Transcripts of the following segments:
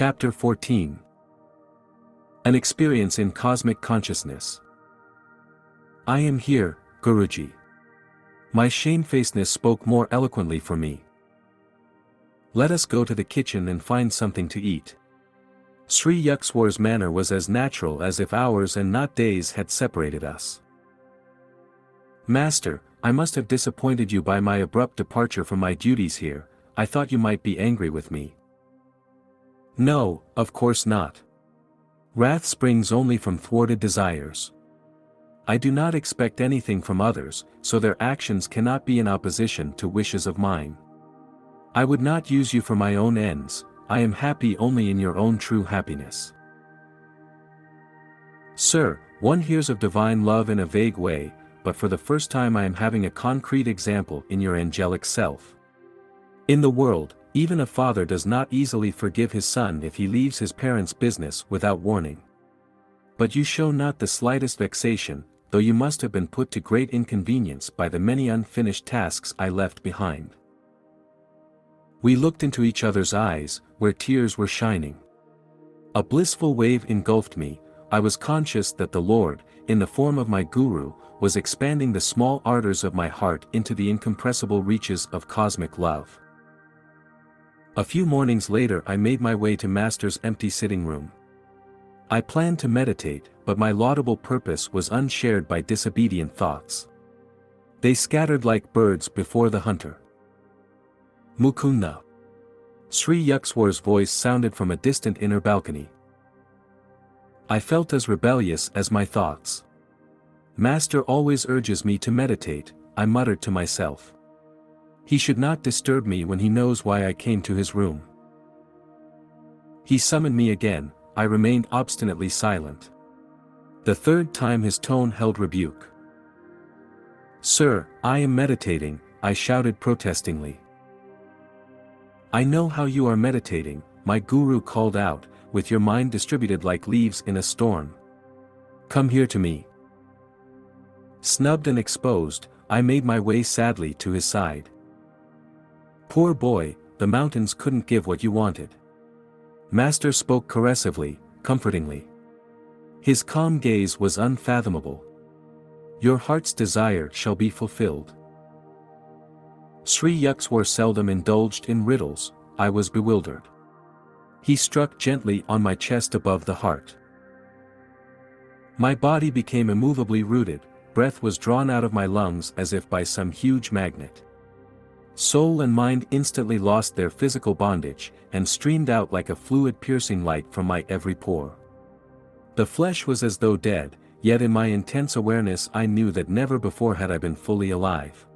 Chapter 14. An Experience in Cosmic Consciousness. I am here, Guruji. My shamefacedness spoke more eloquently for me. Let us go to the kitchen and find something to eat. Sri Yukswar's manner was as natural as if hours and not days had separated us. Master, I must have disappointed you by my abrupt departure from my duties here. I thought you might be angry with me. No, of course not. Wrath springs only from thwarted desires. I do not expect anything from others, so their actions cannot be in opposition to wishes of mine. I would not use you for my own ends. I am happy only in your own true happiness. Sir, one hears of divine love in a vague way, but for the first time I am having a concrete example in your angelic self. In the world, even a father does not easily forgive his son if he leaves his parents' business without warning. But you show not the slightest vexation, though you must have been put to great inconvenience by the many unfinished tasks I left behind. We looked into each other's eyes, where tears were shining. A blissful wave engulfed me. I was conscious that the Lord, in the form of my Guru, was expanding the small ardors of my heart into the incompressible reaches of cosmic love. A few mornings later I made my way to Master's empty sitting room. I planned to meditate, but my laudable purpose was unshared by disobedient thoughts. They scattered like birds before the hunter. Mukunda. Sri Yukswar's voice sounded from a distant inner balcony. I felt as rebellious as my thoughts. Master always urges me to meditate, I muttered to myself. He should not disturb me when he knows why I came to his room. He summoned me again. I remained obstinately silent. The third time his tone held rebuke. Sir, I am meditating, I shouted protestingly. I know how you are meditating, my Guru called out, with your mind distributed like leaves in a storm. Come here to me. Snubbed and exposed, I made my way sadly to his side. Poor boy, the mountains couldn't give what you wanted. Master spoke caressively, comfortingly. His calm gaze was unfathomable. Your heart's desire shall be fulfilled. Sri Yukswar seldom indulged in riddles. I was bewildered. He struck gently on my chest above the heart. My body became immovably rooted, breath was drawn out of my lungs as if by some huge magnet. Soul and mind instantly lost their physical bondage, and streamed out like a fluid-piercing light from my every pore. The flesh was as though dead, yet in my intense awareness I knew that never before had I been fully alive.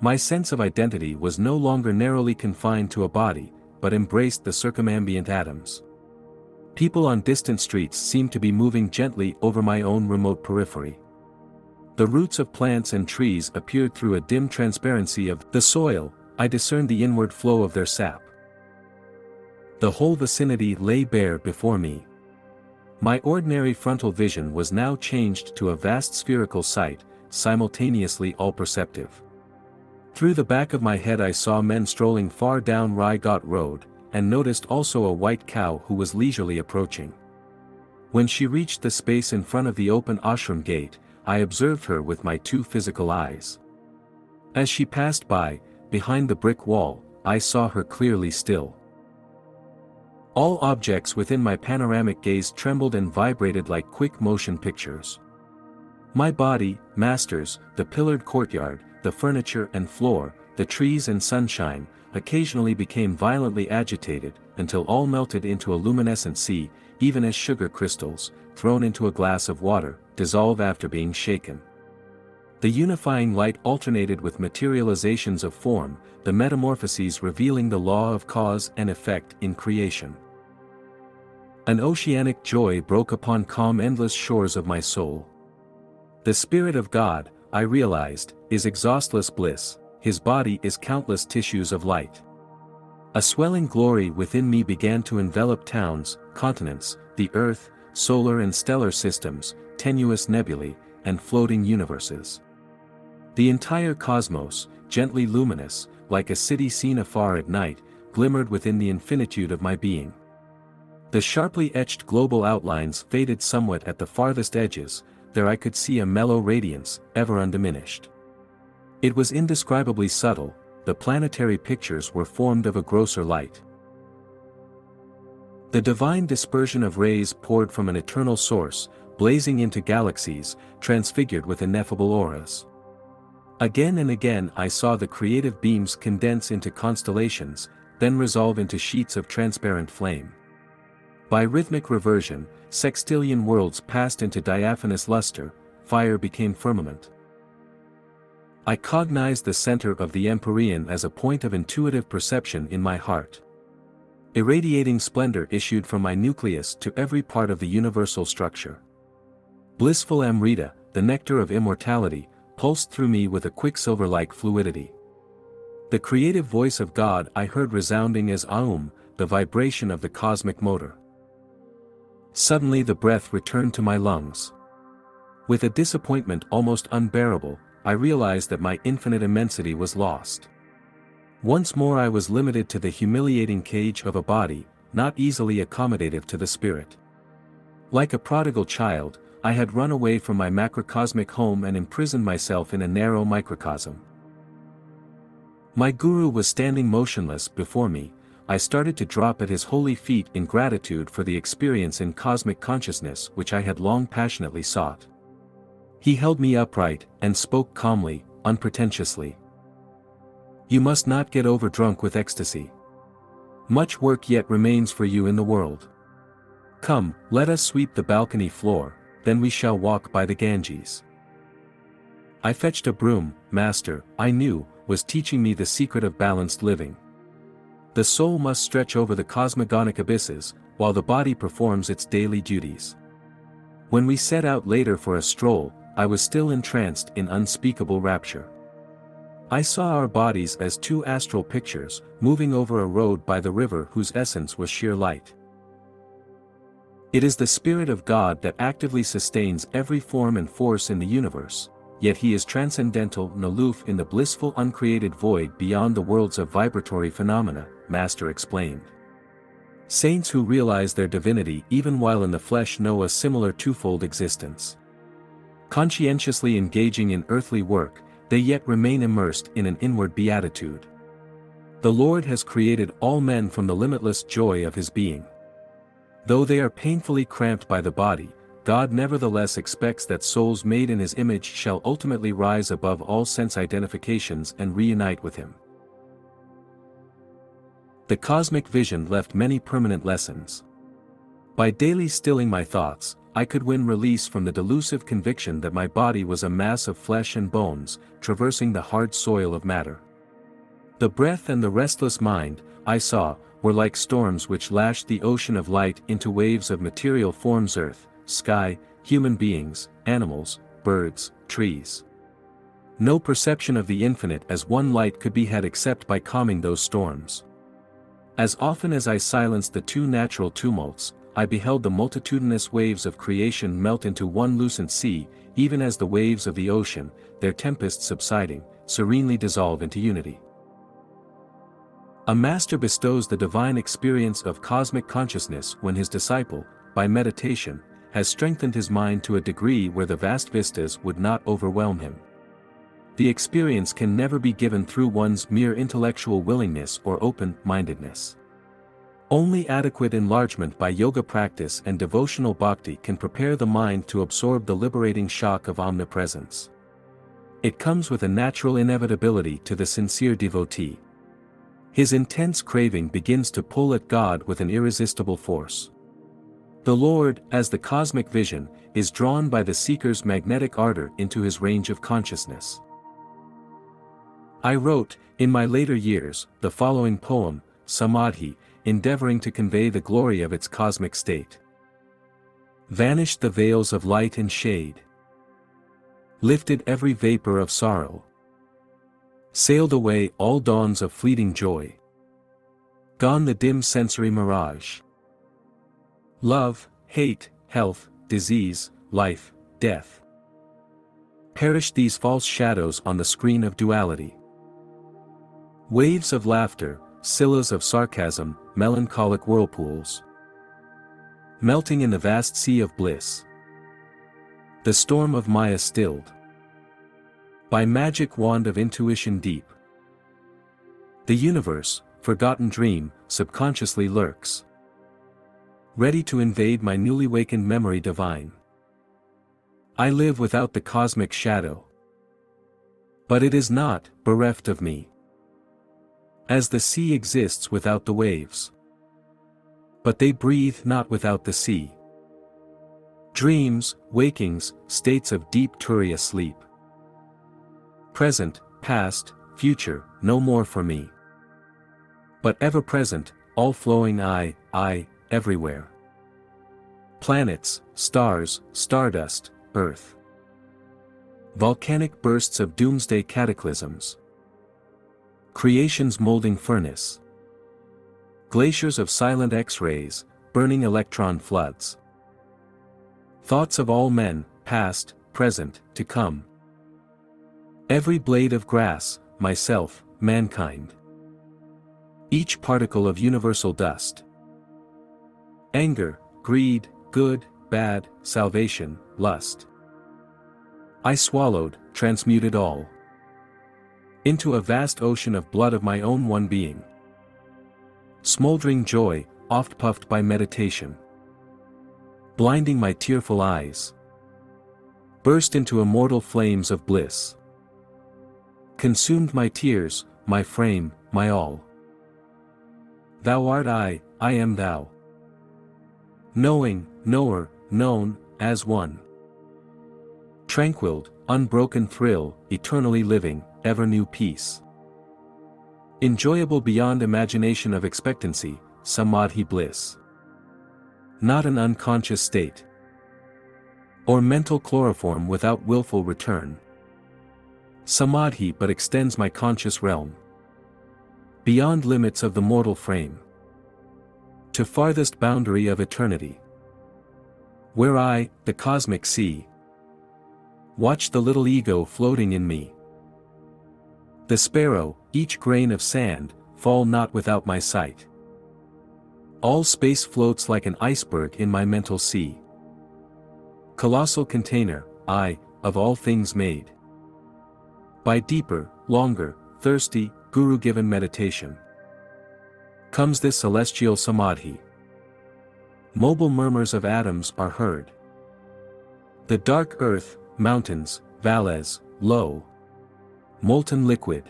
My sense of identity was no longer narrowly confined to a body, but embraced the circumambient atoms. People on distant streets seemed to be moving gently over my own remote periphery. The roots of plants and trees appeared through a dim transparency of the soil. I discerned the inward flow of their sap. The whole vicinity lay bare before me. My ordinary frontal vision was now changed to a vast spherical sight, simultaneously all-perceptive. Through the back of my head I saw men strolling far down Raighat Road, and noticed also a white cow who was leisurely approaching. When she reached the space in front of the open ashram gate, I observed her with my two physical eyes. As she passed by, behind the brick wall, I saw her clearly still. All objects within my panoramic gaze trembled and vibrated like quick motion pictures. My body, Master's, the pillared courtyard, the furniture and floor, the trees and sunshine, occasionally became violently agitated, until all melted into a luminescent sea, even as sugar crystals, thrown into a glass of water, dissolve after being shaken. The unifying light alternated with materializations of form, the metamorphoses revealing the law of cause and effect in creation. An oceanic joy broke upon calm endless shores of my soul. The Spirit of God, I realized, is exhaustless bliss, His body is countless tissues of light. A swelling glory within me began to envelop towns, continents, the earth, solar and stellar systems, tenuous nebulae, and floating universes. The entire cosmos, gently luminous, like a city seen afar at night, glimmered within the infinitude of my being. The sharply etched global outlines faded somewhat at the farthest edges, there I could see a mellow radiance, ever undiminished. It was indescribably subtle, the planetary pictures were formed of a grosser light. The divine dispersion of rays poured from an eternal source, blazing into galaxies, transfigured with ineffable auras. Again and again I saw the creative beams condense into constellations, then resolve into sheets of transparent flame. By rhythmic reversion, sextillion worlds passed into diaphanous luster, fire became firmament. I cognized the center of the empyrean as a point of intuitive perception in my heart. Irradiating splendor issued from my nucleus to every part of the universal structure. Blissful Amrita, the nectar of immortality, pulsed through me with a quicksilver-like fluidity. The creative voice of God I heard resounding as Aum, the vibration of the cosmic motor. Suddenly the breath returned to my lungs. With a disappointment almost unbearable, I realized that my infinite immensity was lost. Once more I was limited to the humiliating cage of a body, not easily accommodative to the spirit. Like a prodigal child, I had run away from my macrocosmic home and imprisoned myself in a narrow microcosm. My guru was standing motionless before me. I started to drop at his holy feet in gratitude for the experience in cosmic consciousness which I had long passionately sought. He held me upright, and spoke calmly, unpretentiously. You must not get overdrunk with ecstasy. Much work yet remains for you in the world. Come, let us sweep the balcony floor, then we shall walk by the Ganges. I fetched a broom. Master, I knew, was teaching me the secret of balanced living. The soul must stretch over the cosmogonic abysses, while the body performs its daily duties. When we set out later for a stroll, I was still entranced in unspeakable rapture. I saw our bodies as two astral pictures, moving over a road by the river whose essence was sheer light. It is the Spirit of God that actively sustains every form and force in the universe, yet He is transcendental and aloof in the blissful uncreated void beyond the worlds of vibratory phenomena, Master explained. Saints who realize their divinity even while in the flesh know a similar twofold existence. Conscientiously engaging in earthly work, they yet remain immersed in an inward beatitude. The Lord has created all men from the limitless joy of His being. Though they are painfully cramped by the body, God nevertheless expects that souls made in His image shall ultimately rise above all sense identifications and reunite with Him. The cosmic vision left many permanent lessons. By daily stilling my thoughts, I could win release from the delusive conviction that my body was a mass of flesh and bones, traversing the hard soil of matter. The breath and the restless mind, I saw, were like storms which lashed the ocean of light into waves of material forms: earth, sky, human beings, animals, birds, trees. No perception of the infinite as one light could be had except by calming those storms. As often as I silenced the two natural tumults, I beheld the multitudinous waves of creation melt into one lucent sea, even as the waves of the ocean, their tempests subsiding, serenely dissolve into unity. A master bestows the divine experience of cosmic consciousness when his disciple, by meditation, has strengthened his mind to a degree where the vast vistas would not overwhelm him. The experience can never be given through one's mere intellectual willingness or open-mindedness. Only adequate enlargement by yoga practice and devotional bhakti can prepare the mind to absorb the liberating shock of omnipresence. It comes with a natural inevitability to the sincere devotee. His intense craving begins to pull at God with an irresistible force. The Lord, as the cosmic vision, is drawn by the seeker's magnetic ardor into his range of consciousness. I wrote, in my later years, the following poem, Samadhi, endeavoring to convey the glory of its cosmic state. Vanished the veils of light and shade. Lifted every vapor of sorrow. Sailed away all dawns of fleeting joy. Gone the dim sensory mirage. Love, hate, health, disease, life, death. Perished these false shadows on the screen of duality. Waves of laughter, scillas of sarcasm, melancholic whirlpools. melting in the vast sea of bliss. The storm of Maya stilled. By magic wand of intuition deep. The universe, forgotten dream, subconsciously lurks. Ready to invade my newly wakened memory divine. I live without the cosmic shadow. But it is not bereft of me. As the sea exists without the waves. But they breathe not without the sea. Dreams, wakings, states of deep Turiya sleep. Present, past, future, no more for me. But ever present, all flowing I, everywhere. Planets, stars, stardust, earth. Volcanic bursts of doomsday cataclysms. Creation's molding furnace. Glaciers of silent X-rays, burning electron floods. Thoughts of all men, past, present, to come. Every blade of grass, myself, mankind. Each particle of universal dust. Anger, greed, good, bad, salvation, lust. I swallowed, transmuted all. Into a vast ocean of blood of my own one being. Smoldering joy, oft puffed by meditation. Blinding my tearful eyes. Burst into immortal flames of bliss. Consumed my tears, my frame, my all. Thou art I am thou. Knowing, knower, known, as one. Tranquil, unbroken thrill, eternally living, ever new peace. Enjoyable beyond imagination of expectancy, samadhi bliss. Not an unconscious state. Or mental chloroform without willful return. Samadhi but extends my conscious realm. Beyond limits of the mortal frame. To farthest boundary of eternity. Where I, the cosmic sea. Watch the little ego floating in me. The sparrow, each grain of sand, fall not without my sight. All space floats like an iceberg in my mental sea. Colossal container, of all things made. By deeper, longer, thirsty, guru-given meditation. Comes this celestial samadhi. Mobile murmurs of atoms are heard. The dark earth, mountains, valleys, low. Molten liquid.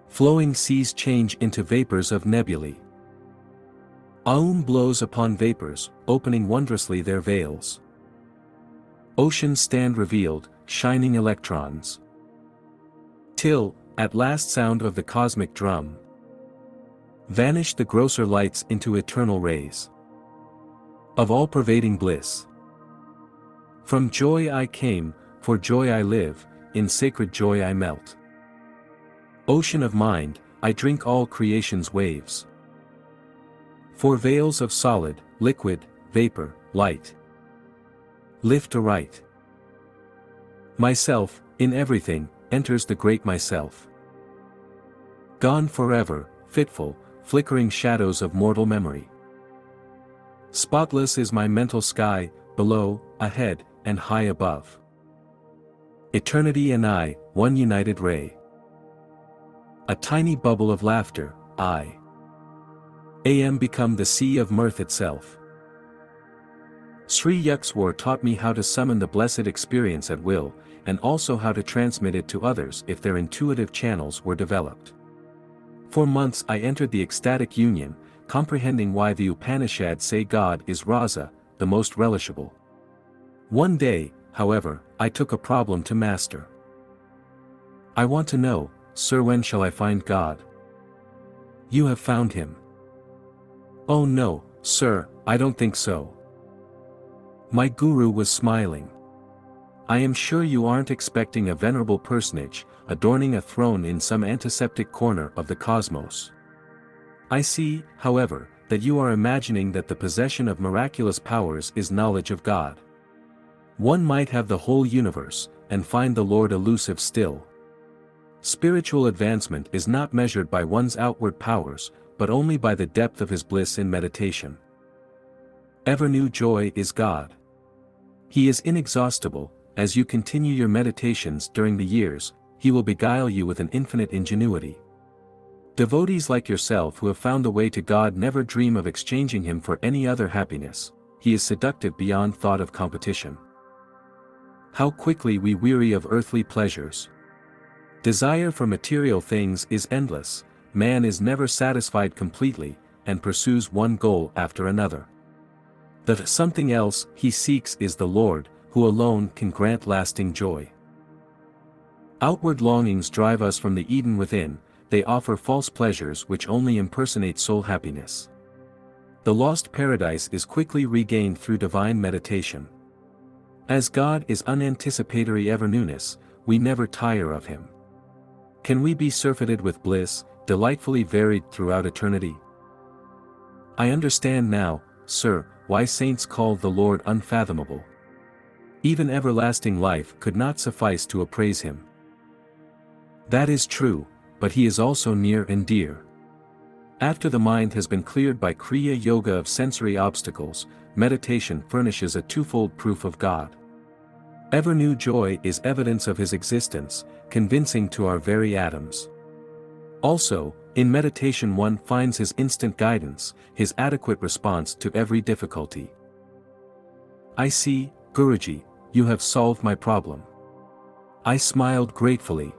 Flowing seas change into vapors of nebulae. Aum blows upon vapors, opening wondrously their veils. Oceans stand revealed, shining electrons. Till, at last sound of the cosmic drum. Vanish the grosser lights into eternal rays. Of all-pervading bliss. From joy I came, for joy I live, in sacred joy I melt. Ocean of mind, I drink all creation's waves. For veils of solid, liquid, vapor, light. Lift aright. Myself, in everything, enters the great myself. Gone forever, fitful, flickering shadows of mortal memory. Spotless is my mental sky, below, ahead, and high above. Eternity and I, one united ray. A tiny bubble of laughter, I am become the sea of mirth itself. Sri Yuxtwar taught me how to summon the blessed experience at will, and also how to transmit it to others if their intuitive channels were developed. For months I entered the ecstatic union, comprehending why the Upanishads say God is Rasa, the most relishable. One day, however, I took a problem to master. I want to know, Sir, when shall I find God? You have found him. Oh no, sir, I don't think so. My guru was smiling. I am sure you aren't expecting a venerable personage, adorning a throne in some antiseptic corner of the cosmos. I see, however, that you are imagining that the possession of miraculous powers is knowledge of God. One might have the whole universe, and find the Lord elusive still. Spiritual advancement is not measured by one's outward powers, but only by the depth of his bliss in meditation. Ever-new joy is God. He is inexhaustible. As you continue your meditations during the years, He will beguile you with an infinite ingenuity. Devotees like yourself who have found the way to God never dream of exchanging Him for any other happiness. He is seductive beyond thought of competition. How quickly we weary of earthly pleasures. Desire for material things is endless. Man is never satisfied completely, and pursues one goal after another. The something else he seeks is the Lord, who alone can grant lasting joy. Outward longings drive us from the Eden within. They offer false pleasures which only impersonate soul happiness. The lost paradise is quickly regained through divine meditation. As God is unanticipatory ever-newness, we never tire of Him. Can we be surfeited with bliss, delightfully varied throughout eternity? I understand now, sir, why saints call the Lord unfathomable. Even everlasting life could not suffice to appraise Him. That is true, but He is also near and dear. After the mind has been cleared by Kriya Yoga of sensory obstacles, meditation furnishes a twofold proof of God. Ever-new joy is evidence of His existence, convincing to our very atoms. Also, in meditation one finds His instant guidance, His adequate response to every difficulty. I see, Guruji, you have solved my problem. I smiled gratefully.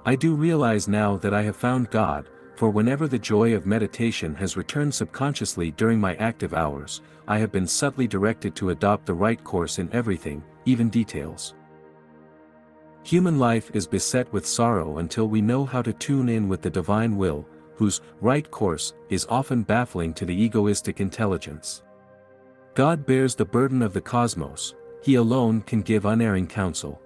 I do realize now that I have found God, for whenever the joy of meditation has returned subconsciously during my active hours, I have been subtly directed to adopt the right course in everything, even details. Human life is beset with sorrow until we know how to tune in with the divine will, whose right course is often baffling to the egoistic intelligence. God bears the burden of the cosmos. He alone can give unerring counsel.